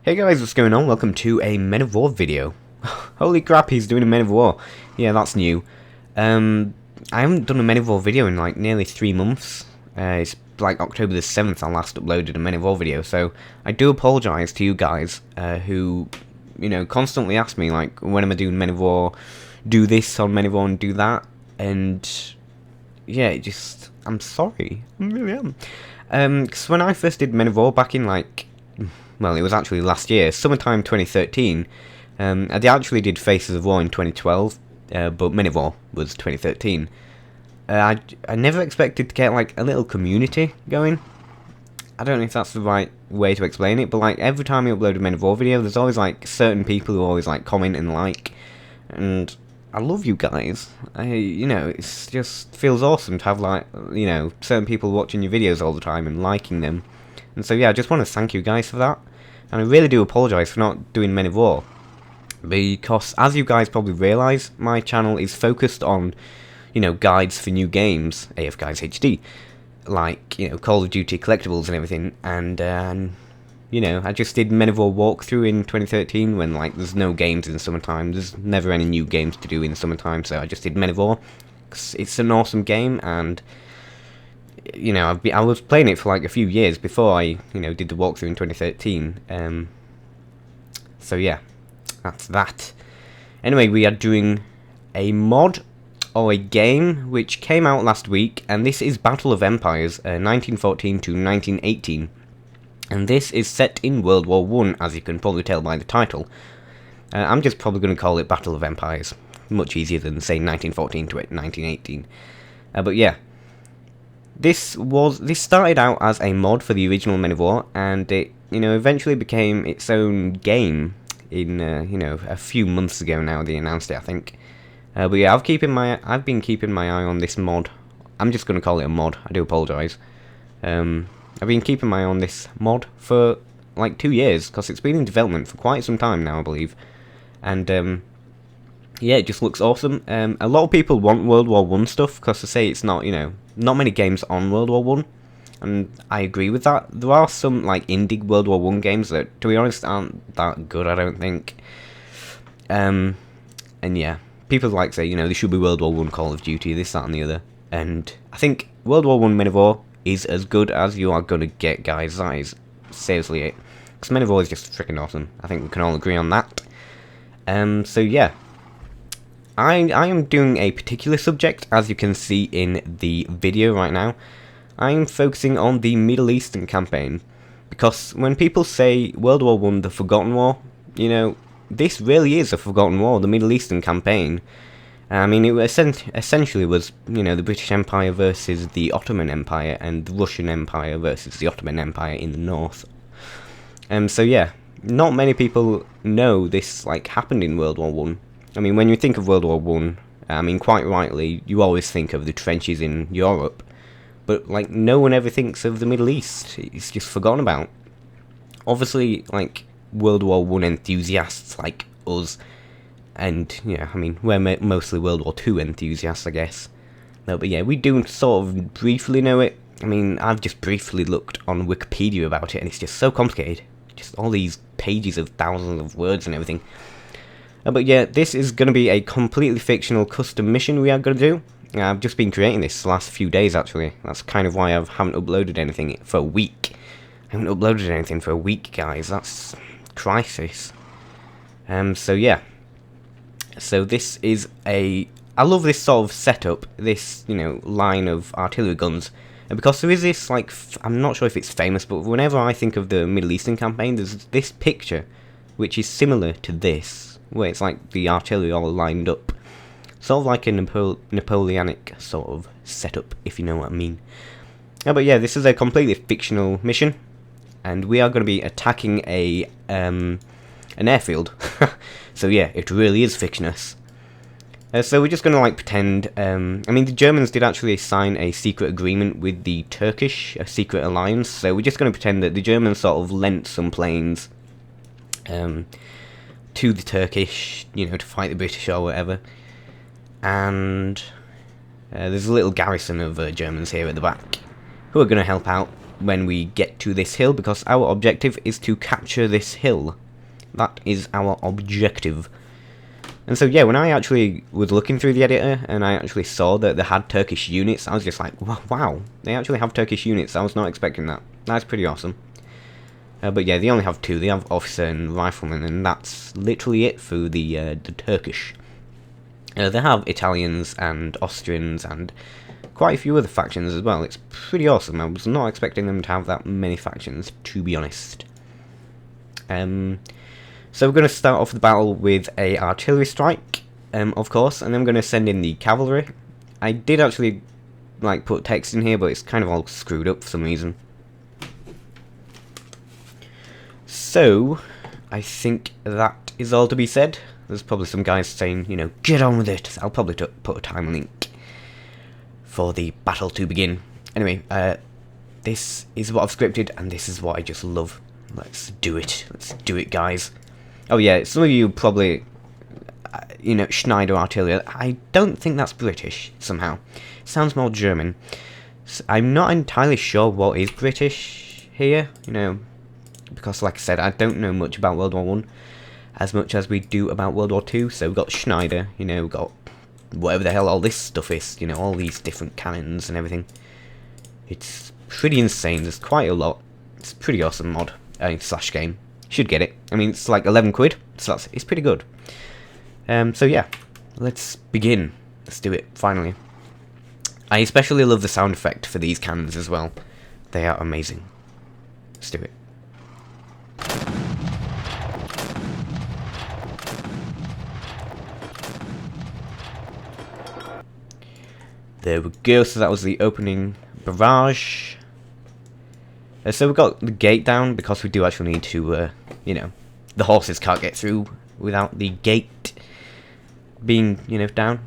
Hey guys, what's going on? Welcome to a Men of War video. Holy crap, he's doing a Men of War. Yeah, that's new. I haven't done a Men of War video in like nearly 3 months. It's like October the 7th I last uploaded a Men of War video, so I do apologise to you guys who, you know, constantly ask me like, when am I doing Men of War, do this on Men of War and do that, and yeah, I'm sorry, I really am. Because when I first did Men of War back in like, well, it was actually last year, summertime 2013. I actually did Faces of War in 2012, but Men of War was 2013. I never expected to get like a little community going. I don't know if that's the right way to explain it, but like every time I upload a Men of War video, there's always like certain people who always like comment and like, and I love you guys. You know, it's just feels awesome to have like, you know, certain people watching your videos all the time and liking them. And so yeah, I just want to thank you guys for that. And I really do apologise for not doing Men of War, because as you guys probably realise, my channel is focused on, you know, guides for new games, AFGuidesHD, like, you know, Call of Duty collectibles and everything. And you know, I just did Men of War walkthrough in 2013 when like there's no games in summertime. There's never any new games to do in summertime, so I just did Men of War because it's an awesome game. And you know, I was playing it for like a few years before I, you know, did the walkthrough in 2013. So yeah, that's that. Anyway, we are doing a mod or a game which came out last week, and this is Battle of Empires, 1914 to 1918, and this is set in World War I, as you can probably tell by the title. I'm just probably going to call it Battle of Empires, much easier than saying 1914 to 1918. But yeah. This started out as a mod for the original Men of War, and it, you know, eventually became its own game in, you know, a few months ago now they announced it, I think. But yeah, I've been keeping my eye on this mod. I'm just going to call it a mod, I do apologise. I've been keeping my eye on this mod for like 2 years, because it's been in development for quite some time now, I believe. And yeah, it just looks awesome. A lot of people want World War I stuff, because they say it's not, you know, not many games on World War I, and I agree with that. There are some like indie World War I games that, to be honest, aren't that good, I don't think. And yeah, people like say, you know, there should be World War I Call of Duty, this, that, and the other. And I think World War I Men of War is as good as you are gonna get, guys. That is seriously it. Because Men of War is just freaking awesome. I think we can all agree on that. So yeah. I am doing a particular subject, as you can see in the video right now. I am focusing on the Middle Eastern campaign, because when people say World War I, the Forgotten War, you know, this really is a forgotten war, the Middle Eastern campaign. I mean, it essentially was, you know, the British Empire versus the Ottoman Empire, and the Russian Empire versus the Ottoman Empire in the north. So yeah, not many people know this, like, happened in World War I. I mean, when you think of World War I mean, quite rightly, you always think of the trenches in Europe, but, like, no one ever thinks of the Middle East. It's just forgotten about. Obviously, like, World War I enthusiasts like us, and, yeah, I mean, we're mostly World War II enthusiasts, I guess. No, but yeah, we do sort of briefly know it. I mean, I've just briefly looked on Wikipedia about it, and it's just so complicated. Just all these pages of thousands of words and everything. But yeah, this is going to be a completely fictional custom mission we are going to do. I've just been creating this the last few days, actually. That's kind of why I haven't uploaded anything for a week. I haven't uploaded anything for a week, guys. That's crisis. So yeah. So this is I love this sort of setup, this, you know, line of artillery guns. And because there is this, like, I'm not sure if it's famous, but whenever I think of the Middle Eastern campaign, there's this picture, which is similar to this, where it's like the artillery all lined up. Sort of like a Napoleonic sort of setup, if you know what I mean. But yeah, this is a completely fictional mission, and we are going to be attacking an airfield. So yeah, it really is fictitious. So we're just going to like pretend, I mean, the Germans did actually sign a secret agreement with the Turkish, a secret alliance, so we're just going to pretend that the Germans sort of lent some planes to the Turkish, you know, to fight the British or whatever. And there's a little garrison of Germans here at the back who are going to help out. when we get to this hill, because our objective is to capture this hill. That is our objective. And so yeah, when I actually was looking through the editor and I actually saw that they had Turkish units, I was just like, wow, they actually have Turkish units. I was not expecting that. That's pretty awesome. But yeah, they only have two. They have officer and rifleman, and that's literally it for the Turkish. They have Italians and Austrians and quite a few other factions as well. It's pretty awesome. I was not expecting them to have that many factions, to be honest. So we're going to start off the battle with a artillery strike, of course, and then we're going to send in the cavalry. I did actually like put text in here, but it's kind of all screwed up for some reason. So I think that is all to be said. There's probably some guys saying, you know, get on with it. I'll probably put a time link for the battle to begin. Anyway, this is what I've scripted, and this is what I just love. Let's do it. Let's do it, guys. Oh yeah, some of you probably, you know, Schneider artillery. I don't think that's British, somehow. It sounds more German. So I'm not entirely sure what is British here, you know, because like I said, I don't know much about World War 1 as much as we do about World War 2. So we've got Schneider, you know, we've got whatever the hell all this stuff is, you know, all these different cannons and everything. It's pretty insane. There's quite a lot. It's a pretty awesome mod, slash game. Should get it. I mean, it's like 11 quid, so it's pretty good. So yeah, let's begin. Let's do it, finally. I especially love the sound effect for these cannons as well. They are amazing. Let's do it. There we go, so that was the opening barrage. So we've got the gate down because we do actually need to, you know, the horses can't get through without the gate being, you know, down.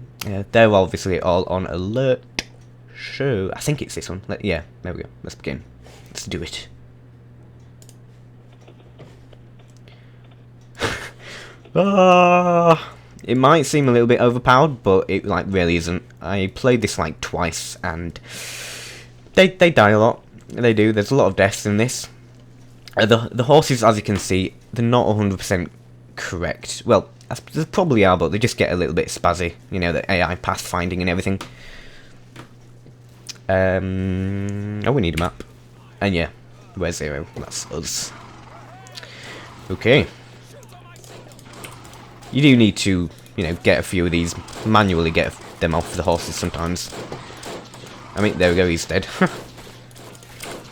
They're obviously all on alert. So I think it's this one. Yeah, there we go. Let's begin. Let's do it. It might seem a little bit overpowered, but it like really isn't. I played this like twice, and they die a lot. They do. There's a lot of deaths in this. The horses, as you can see, they're not 100% correct. Well, they probably are, but they just get a little bit spazzy. You know, the AI pathfinding and everything. Oh, we need a map. And yeah, where's 0? That's us. Okay. You do need to, you know, get a few of these, manually get them off the horses sometimes. I mean, there we go, he's dead.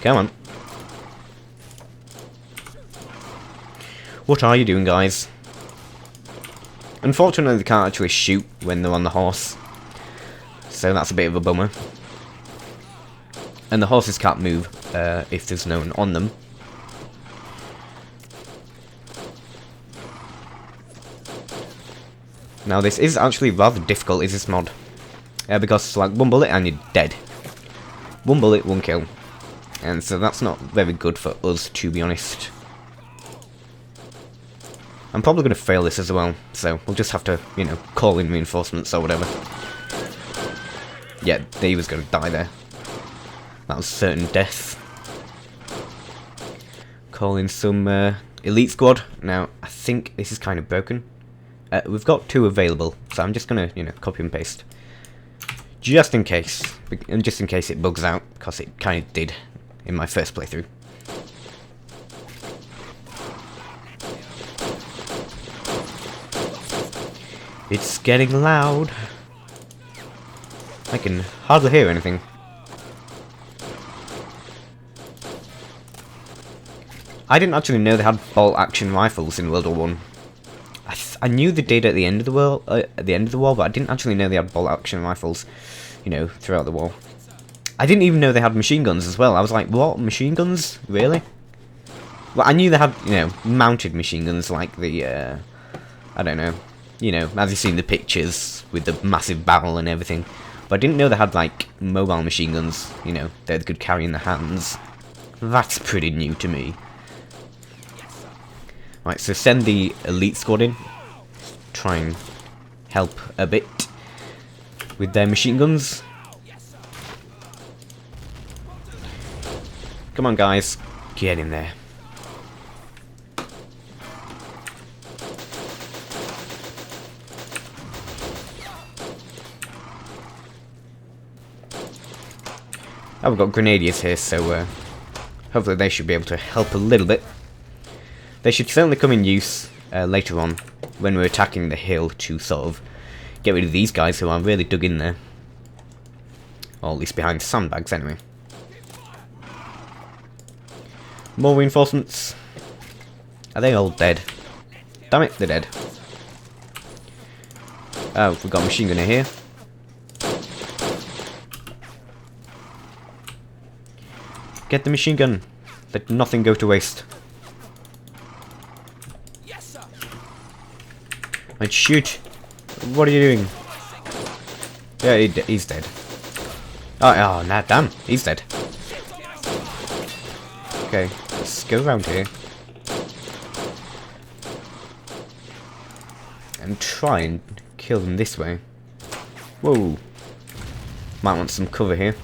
Come on. What are you doing, guys? Unfortunately, they can't actually shoot when they're on the horse. So that's a bit of a bummer. And the horses can't move if there's no one on them. Now this is actually rather difficult, is this mod. Because like one bullet and you're dead. One bullet, one kill. And so that's not very good for us, to be honest. I'm probably going to fail this as well, so we'll just have to, you know, call in reinforcements or whatever. Yeah, he was going to die there. That was certain death. Call in some elite squad. Now, I think this is kind of broken. We've got 2 available, so I'm just going to, you know, copy and paste. Just in case. And just in case it bugs out, because it kind of did in my first playthrough. It's getting loud. I can hardly hear anything. I didn't actually know they had bolt-action rifles in World War 1. I knew they did at the end of the war, but I didn't actually know they had bolt-action rifles, you know, throughout the war. I didn't even know they had machine guns as well. I was like, what? Machine guns? Really? Well, I knew they had, you know, mounted machine guns like the, I don't know, you know, as you've seen the pictures with the massive barrel and everything. But I didn't know they had, like, mobile machine guns, you know, that they could carry in their hands. That's pretty new to me. Right, so send the elite squad in. Try and help a bit with their machine guns. Come on, guys. Get in there. Oh, we've got grenadiers here, so hopefully they should be able to help a little bit. They should certainly come in use later on when we're attacking the hill to sort of get rid of these guys who are really dug in there. Or at least behind sandbags, anyway. More reinforcements. Are they all dead? Damn it, they're dead. Oh, we've got a machine gunner here. Get the machine gun. Let nothing go to waste. Right, shoot. What are you doing? Yeah, he's dead. Oh, nah, damn. He's dead. Okay, let's go around here. And try and kill them this way. Whoa. Might want some cover here.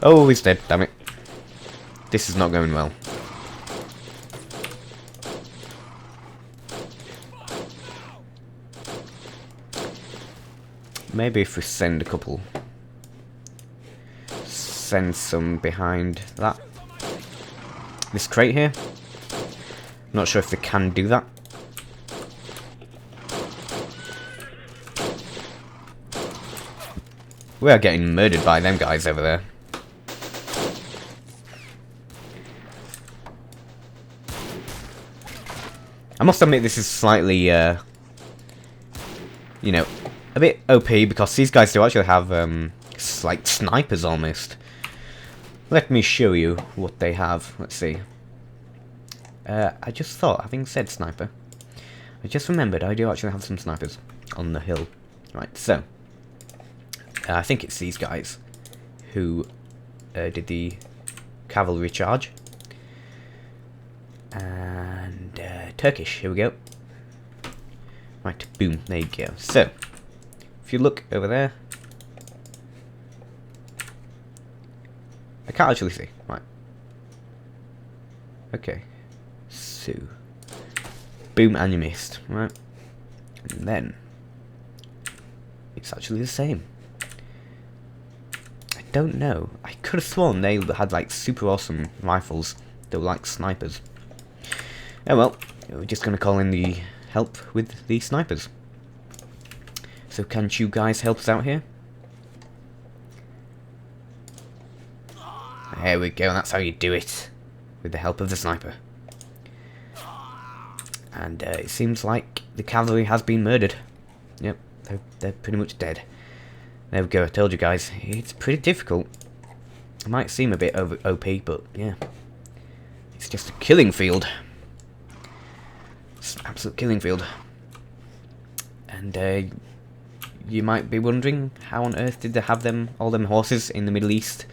Oh, he's dead, damn it. This is not going well. Maybe if we send a couple. Send some behind that. This crate here. Not sure if they can do that. We are getting murdered by them guys over there. I must admit this is slightly, you know, a bit OP because these guys do actually have, like snipers almost. Let me show you what they have. Let's see. I just thought, having said sniper, I just remembered I do actually have some snipers on the hill. Right, so. I think it's these guys who did the cavalry charge. And Turkish, here we go. Right, boom, there you go. So, if you look over there, I can't actually see. Right. Okay. So, boom, and you missed. Right. And then, it's actually the same. I don't know. I could have sworn they had like super awesome rifles that were like snipers. Oh well, we're just going to call in the help with the snipers. So can't you guys help us out here? There we go, that's how you do it. With the help of the sniper. And it seems like the cavalry has been murdered. Yep, they're pretty much dead. There we go, I told you guys, it's pretty difficult. It might seem a bit over OP, but yeah. It's just a killing field. It's an absolute killing field. And you might be wondering, how on earth did they have all them horses in the Middle East?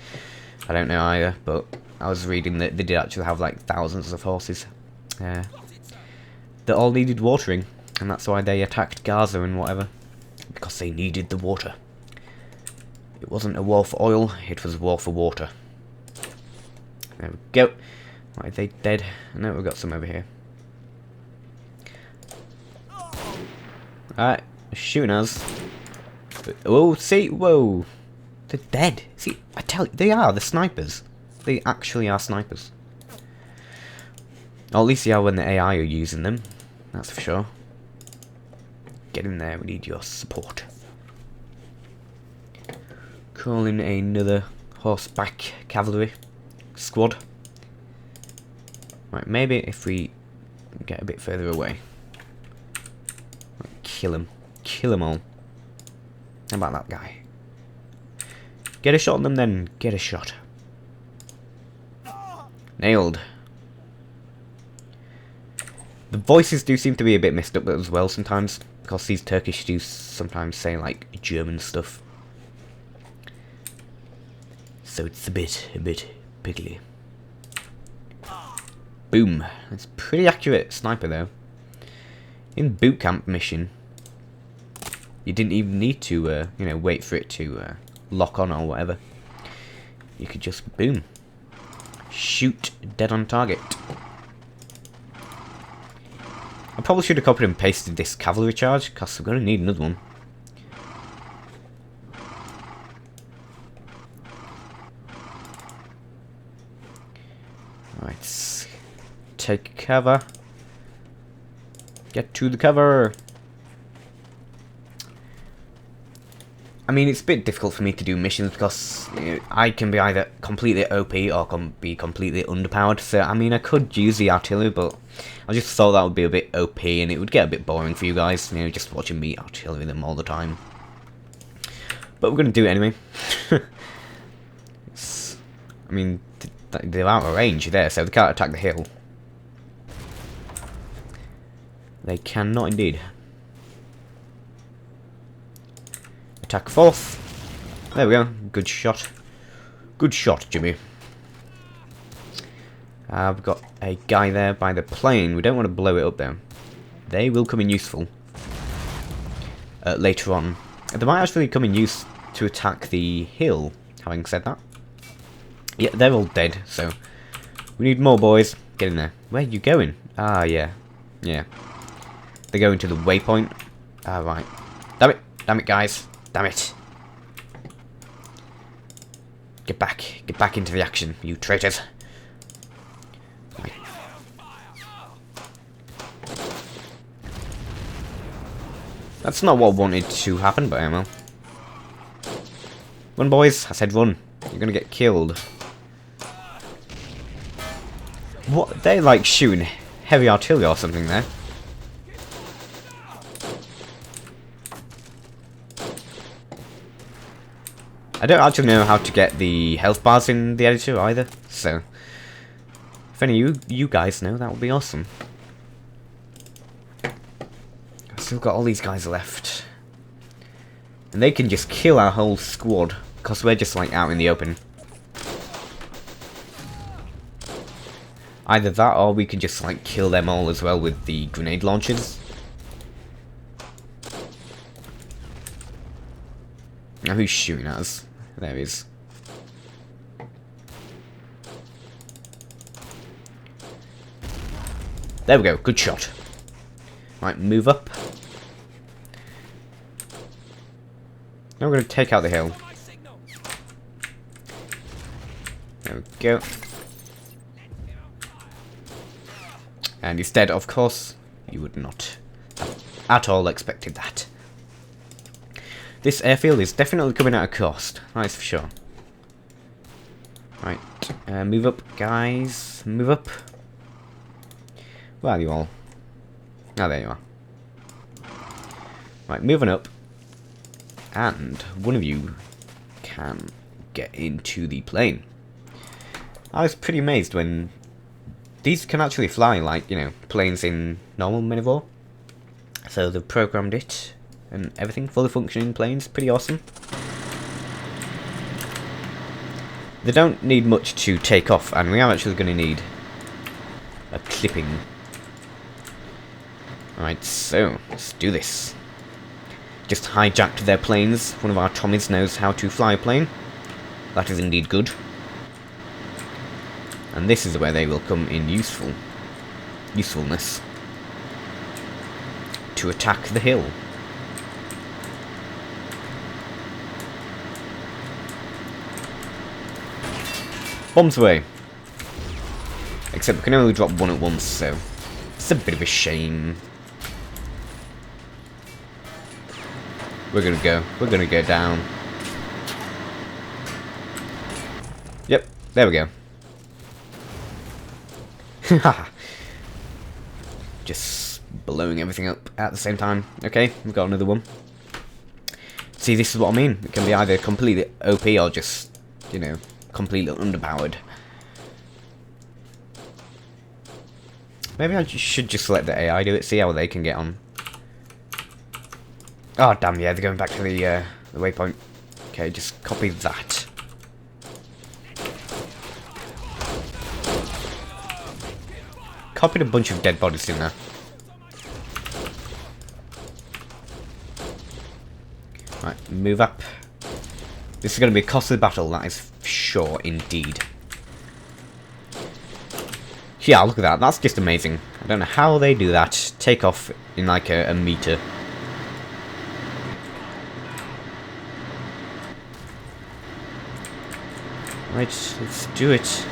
I don't know either, but I was reading that they did actually have like thousands of horses. That all needed watering, and that's why they attacked Gaza and whatever. Because they needed the water. It wasn't a war for oil, it was a war for water. There we go. Right, they dead. No, we've got some over here. Alright, shooting us. Oh, see, whoa. They're dead. See, I tell you, they're snipers. They actually are snipers. Or at least they are when the AI are using them. That's for sure. Get in there, we need your support. Call in another horseback cavalry squad. Right, maybe if we get a bit further away. Right, kill him. Kill them all. How about that guy? Get a shot on them then. Get a shot. Nailed. The voices do seem to be a bit messed up as well sometimes. Because these Turkish do sometimes say like German stuff. So it's a bit piggly. Boom. That's pretty accurate sniper though. In boot camp mission. You didn't even need to, you know, wait for it to lock on or whatever. You could just, boom, shoot dead on target. I probably should have copied and pasted this cavalry charge, because I'm going to need another one. Right, take cover. Get to the cover. I mean, it's a bit difficult for me to do missions because you know, I can be either completely OP or can be completely underpowered. So, I mean, I could use the artillery, but I just thought that would be a bit OP and it would get a bit boring for you guys, you know, just watching me artillery them all the time. But we're going to do it anyway. I mean, they're out of range there, so they can't attack the hill. They cannot indeed. Attack fourth. There we go. Good shot. Good shot, Jimmy. I've got a guy there by the plane. We don't want to blow it up though. They will come in useful later on. They might actually come in use to attack the hill, having said that. Yeah, they're all dead, so we need more boys. Get in there. Where are you going? Ah, yeah. Yeah. They're going to the waypoint. Ah, right. Damn it. Damn it, guys. Damn it. Get back. Get back into the action, you traitors. Right. That's not what I wanted to happen, but well. Run, boys. I said run. You're gonna get killed. What? They're like shooting heavy artillery or something there. I don't actually know how to get the health bars in the editor either, so if any of you guys know, that would be awesome. I've still got all these guys left. And they can just kill our whole squad, because we're just like out in the open. Either that, or we can just like kill them all as well with the grenade launchers. Now who's shooting at us? There he is. There we go, good shot. Right, move up. Now we're going to take out the hill. There we go. And he's dead, of course. You would not have at all expected that. This airfield is definitely coming at a cost, that's for sure. Right, move up, guys. Move up. Where are you all? Oh, there you are. Right, moving up. And one of you can get into the plane. I was pretty amazed when these can actually fly like, you know, planes in normal Men of War. So they've programmed it and everything, fully functioning planes, pretty awesome. They don't need much to take off, and we are actually going to need a clipping. Alright, so let's do this. Just hijacked their planes. One of our Tommies knows how to fly a plane. That is indeed good. And this is where they will come in usefulness. To attack the hill. Bombs away. Except we can only drop one at once, so it's a bit of a shame. We're gonna go. We're gonna go down. Yep, there we go. Just blowing everything up at the same time. Okay, we've got another one. See, this is what I mean. It can be either completely OP or just, you know, completely underpowered. Maybe I should just let the AI do it, see how they can get on. Oh, damn, yeah, they're going back to the waypoint. Okay, just copy that. Copied a bunch of dead bodies in there. Right, move up. This is going to be a costly battle, that is sure indeed. Yeah, look at that. That's just amazing. I don't know how they do that. Take off in like a meter. Right, let's do it.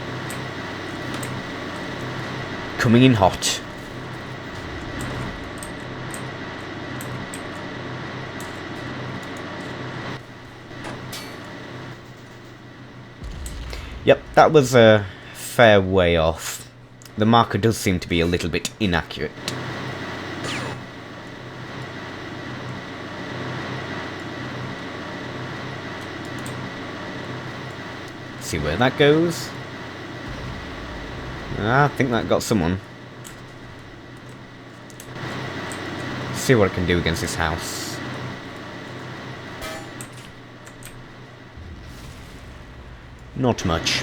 Coming in hot. Yep, that was a fair way off. The marker does seem to be a little bit inaccurate. See where that goes. I think that got someone. See what it can do against this house. Not much.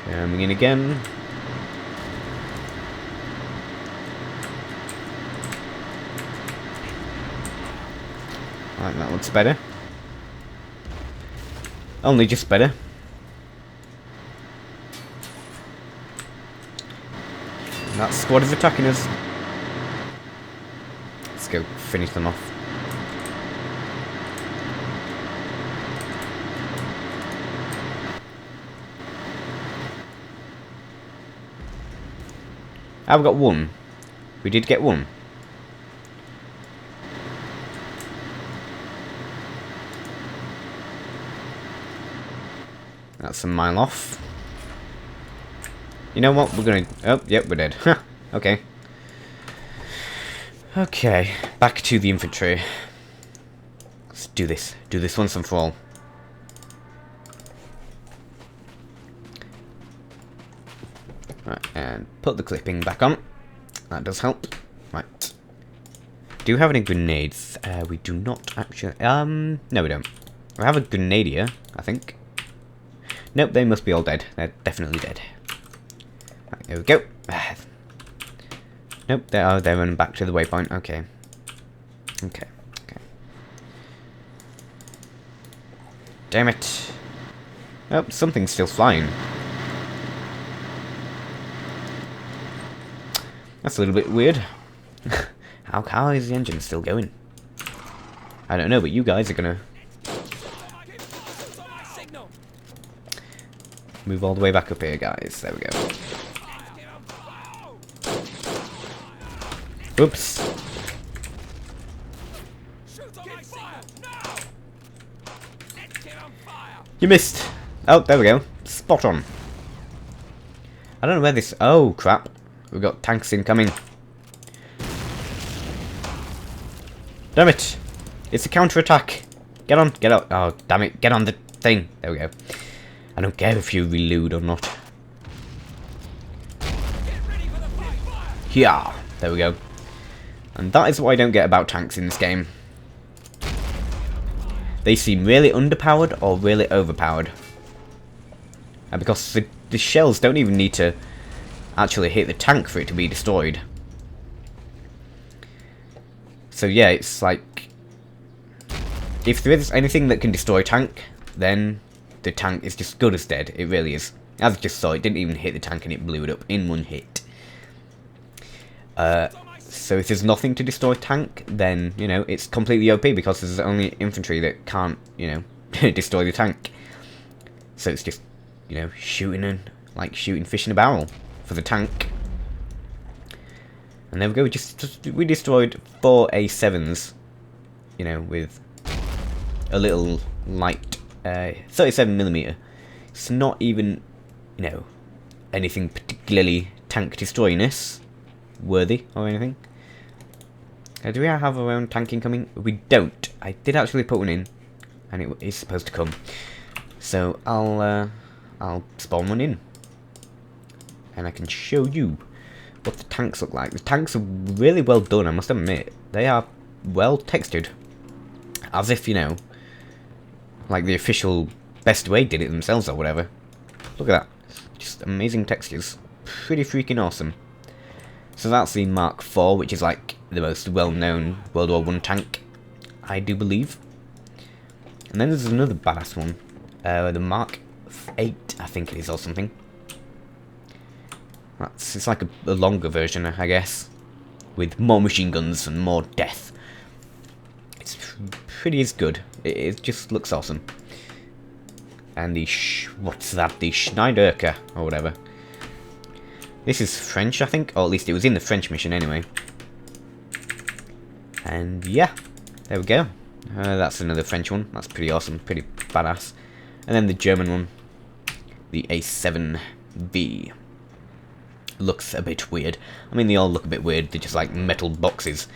Coming in again. Right, that looks better. Only just better. That squad is attacking us. Let's go finish them off. I've got one. We did get one. That's a mile off. You know what? We're gonna... Oh, yep, we're dead. Okay. Okay, back to the infantry. Let's do this. Do this once and for all. Right, and put the clipping back on. That does help. Right. Do you have any grenades? We do not actually... no we don't. We have a grenadier, I think. Nope, they must be all dead. They're definitely dead. Right, there we go. Nope, they're running back to the waypoint. Okay. Okay. Okay. Damn it. Oh, something's still flying. That's a little bit weird. How is the engine still going? I don't know, but you guys are gonna move all the way back up here, guys. There we go. Oops. You missed. Oh, there we go. Spot on. I don't know where this... Oh, crap. We've got tanks incoming. Damn it. It's a counter-attack. Get on. Get out. Oh, damn it. Get on the thing. There we go. I don't care if you reload or not. Yeah. There we go. And that is what I don't get about tanks in this game. They seem really underpowered or really overpowered. And because the shells don't even need to actually hit the tank for it to be destroyed. So yeah, it's like... if there is anything that can destroy a tank, then the tank is just good as dead. It really is. As I just saw, it didn't even hit the tank and it blew it up in one hit. So if there's nothing to destroy a tank, then, you know, it's completely OP because there's only infantry that can't, you know, destroy the tank. So it's just, you know, shooting fish in a barrel for the tank. And there we go, we destroyed 4 A7s, you know, with a little light 37mm. It's not even, you know, anything particularly tank destroyingness worthy or anything. Do we have our own tank incoming? We don't. I did actually put one in, and it is supposed to come. So I'll spawn one in, and I can show you what the tanks look like. The tanks are really well done, I must admit. They are well textured, as if, you know, like the official Best Way did it themselves or whatever. Look at that, just amazing textures, pretty freaking awesome. So that's the Mark IV, which is like the most well-known World War I tank, I do believe. And then there's another badass one, the Mark 8, I think it is, or something. It's like a longer version, I guess, with more machine guns and more death. It's pretty good. It just looks awesome. And the what's that? The Schneiderke or whatever. This is French, I think, or at least it was in the French mission anyway. And yeah, there we go. That's another French one. That's pretty awesome, pretty badass. And then the German one, the A7V. Looks a bit weird. I mean, they all look a bit weird. They're just like metal boxes.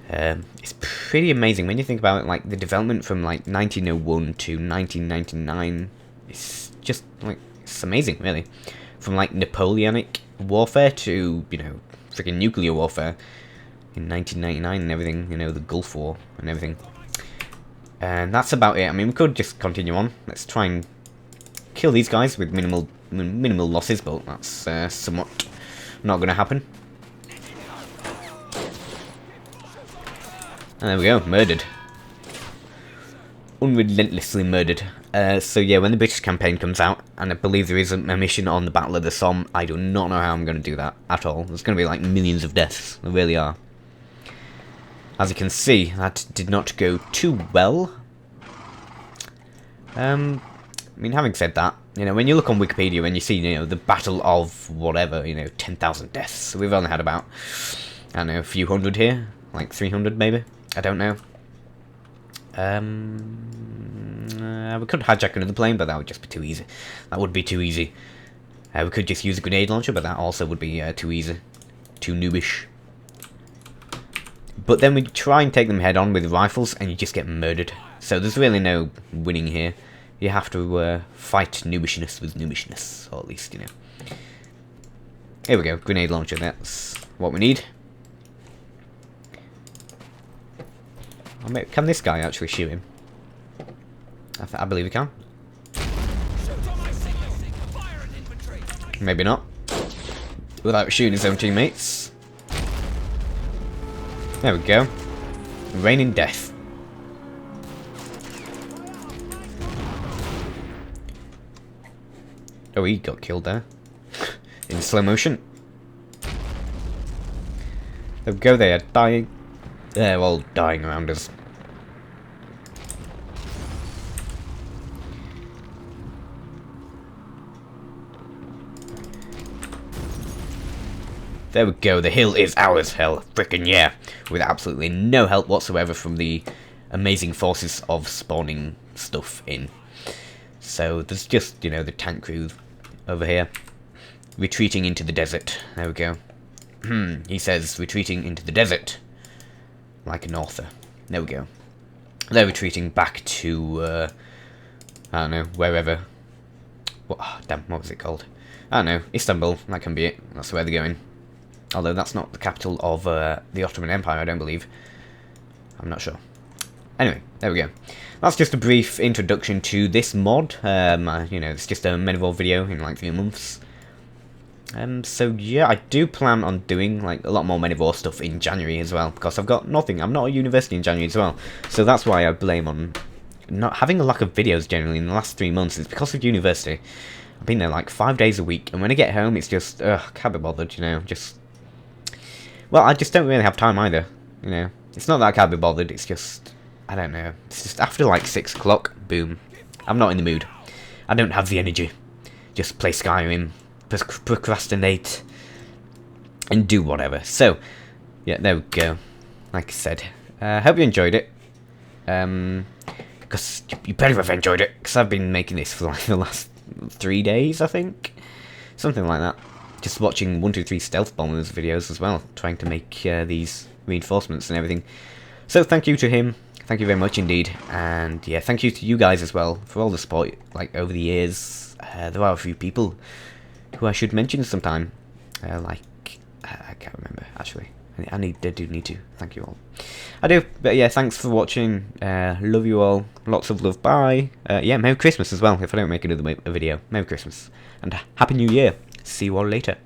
It's pretty amazing when you think about it. Like the development from like 1901 to 1999. It's just like it's amazing, really. From like Napoleonic warfare to, you know, freaking nuclear warfare in 1999 and everything. You know, the Gulf War and everything. And that's about it. I mean, we could just continue on. Let's try and kill these guys with minimal losses, but that's somewhat not going to happen. And there we go, murdered. Unrelentlessly murdered. So yeah, when the British campaign comes out, and I believe there is a mission on the Battle of the Somme, I do not know how I'm going to do that at all. There's going to be like millions of deaths. There really are. As you can see, that did not go too well. I mean, having said that, you know, when you look on Wikipedia and you see, you know, the Battle of whatever, you know, 10,000 deaths. We've only had about, I don't know, a few hundred here. Like 300 maybe. I don't know. We could hijack another plane, but that would just be too easy. That would be too easy. We could just use a grenade launcher, but that also would be too easy. Too noobish. But then we try and take them head on with rifles, and you just get murdered. So there's really no winning here. You have to fight noobishness with noobishness, or at least, you know. Here we go, grenade launcher, that's what we need. Can this guy actually shoot him? I believe he can. Maybe not. Without shooting his own teammates. There we go. Raining death. Oh, he got killed there. In slow motion. There we go, they are dying. They're all dying around us. There we go, the hill is ours, hell. Frickin' yeah. With absolutely no help whatsoever from the amazing forces of spawning stuff in. So there's just, you know, the tank crew over here. Retreating into the desert. There we go. He says, retreating into the desert. Like an author. There we go. They're retreating back to, I don't know, wherever. What, oh, damn, what was it called? I don't know, Istanbul, that can be it. That's where they're going. Although that's not the capital of the Ottoman Empire, I don't believe. I'm not sure. Anyway, there we go. That's just a brief introduction to this mod. You know, it's just a Medieval video in like 3 months. So yeah, I do plan on doing like a lot more Medieval stuff in January as well, because I've got nothing. I'm not at university in January as well, so that's why I blame on not having a lack of videos generally in the last 3 months. It's because of university. I've been there like 5 days a week, and when I get home, it's just can't be bothered. You know, just well, I just don't really have time either. You know, it's not that I can't be bothered. It's just I don't know. It's just after like 6 o'clock, boom, I'm not in the mood. I don't have the energy. Just play Skyrim. Procrastinate and do whatever. So yeah, there we go. Like I said, hope you enjoyed it, because you better have enjoyed it, because I've been making this for like the last 3 days, I think, something like that. Just watching 123 Stealth Bombers videos as well, trying to make these reinforcements and everything. So thank you to him, thank you very much indeed, and yeah, thank you to you guys as well for all the support like over the years. There are a few people who I should mention sometime, like, I can't remember, actually. I do need to, thank you all. I do, but yeah, thanks for watching, love you all, lots of love, bye. Yeah, Merry Christmas as well, if I don't make another video, Merry Christmas, and Happy New Year, see you all later.